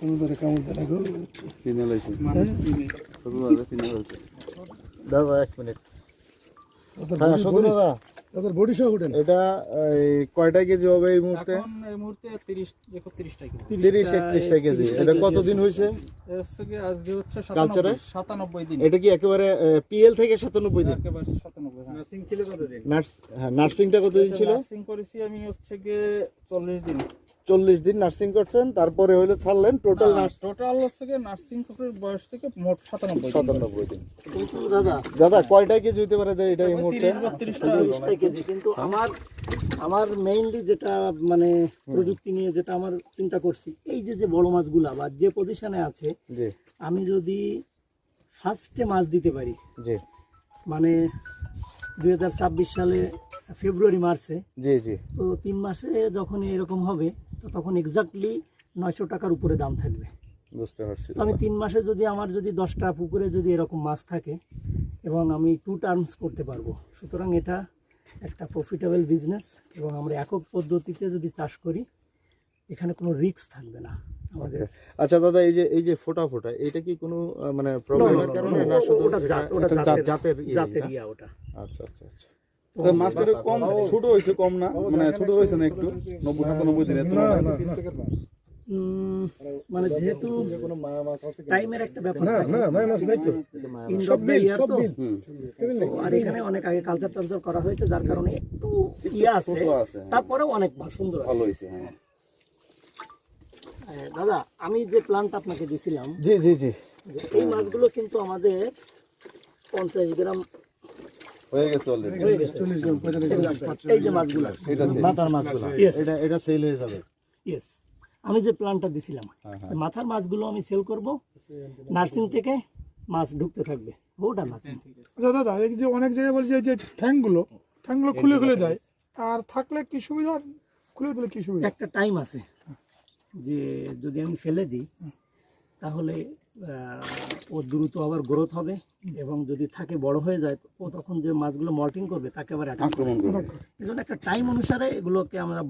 তোমাদের কামড় দেনা গো চিনে লাইছি দাদা এক মিনিট ওদের হ্যাঁ শুধু দাদা ওদের বডি সহ উঠেন এটা কয়টা কেজি হবে এই মুহূর্তে? এখন এই মুহূর্তে 30 টাকা 30-31টা কেজি। এটা কতদিন হয়েছে হচ্ছে কি আজকে হচ্ছে কালচারে? 97 দিন। এটা কি একেবারে পিএল থেকে 97 দিন? একেবারে 97। নার্সিং ছিল কতদিন? নার্সিংটা কতদিন ছিল? নার্সিং করেছি আমি হচ্ছে গিয়ে 40 দিন। 40 দিন নার্সিং করছেন, তারপরে হইলো ছাড়লেন। টোটাল টোটাল হচ্ছে গিয়ে নার্সিং করার বয়স থেকে মোট 97 দিন। কিন্তু দাদা দাদা কয়টা কেজি হইতে পারে এটা এই মুহূর্তে? 30-32টা কেজি। কিন্তু আমার মেইনলি যেটা মানে প্রযুক্তি নিয়ে যেটা আমার চিন্তা করছি, এই যে বড় মাছগুলা বা যে পজিশনে আছে, জি আমি যদি ফার্স্টে মাছ দিতে পারি, জি মানে 2026 সালে ফেব্রুয়ারি মার্চে, জি জি তো 3 মাসে যখন এরকম হবে তো তখন এক্স্যাক্টলি 900 টাকার উপরে দাম থাকবে। বুঝতে পারছি। তো আমি 3 মাসে যদি আমার যদি 10টা পুকুরে যদি এরকম মাছ থাকে এবং আমি 2 টার্মস করতে পারবো, সুতরাং এটা একটা প্রফিটেবল বিজনেস। এবং আমরা একক পদ্ধতিতে যদি চাষ করি এখানে কোনো রিস্ক থাকবে না আমাদের। আচ্ছা দাদা, এই যে ফোটা এটা কি কোনো মানে প্রবলেমের কারণে না শুধু ওটা জাতের ইয়া ওটা। আচ্ছা আচ্ছা আচ্ছা। মাছটা কম ছোট হয়েছে, কম না মানে ছোট হয়েছে না একটু 90-97 দিনে তো মানে যেহেতু টাইমের একটা ব্যাপার থাকে, তো আর এখানে অনেক আগে কালচার টালচার করা হয়েছে, যার কারণে একটু ইয়া আছে, তারপরেও অনেক সুন্দর ভালো হয়েছে। হ্যাঁ দাদা, আমি যে প্ল্যানটা আপনাকে দিছিলাম, জি জি জি, এই মাছগুলো কিন্তু আমাদের 50 গ্রাম হয়ে গেছে অলরেডি। হয়ে গেছে। এই যে মাছগুলো, মাথার মাছগুলো এটা সেল হয়ে যাবে। ইয়েস, আমি যে প্ল্যানটা দিছিলাম, মাথার মাছগুলো আমি সেল করব, নার্সিং থেকে মাছ ঢুকতে থাকবে, ওটা না। দাদা এই যে অনেক জায়গায় বলছে যে ঠ্যাংগুলো খুলে খুলে দেয়, আর থাকলে কি সুবিধা, খুলে দিলে কি সুবিধা? একটা টাইম আছে যে যদি আমি ফেলে দিই তাহলে ও দ্রুত আবার গ্রোথ হবে, এবং যদি থাকে বড় হয়ে যায় ও তখন যে মাছগুলো মল্টিং করবে তাকে আবার অ্যাটাক করবে। এই জন্য একটা টাইম অনুসারে এগুলোকে আমরা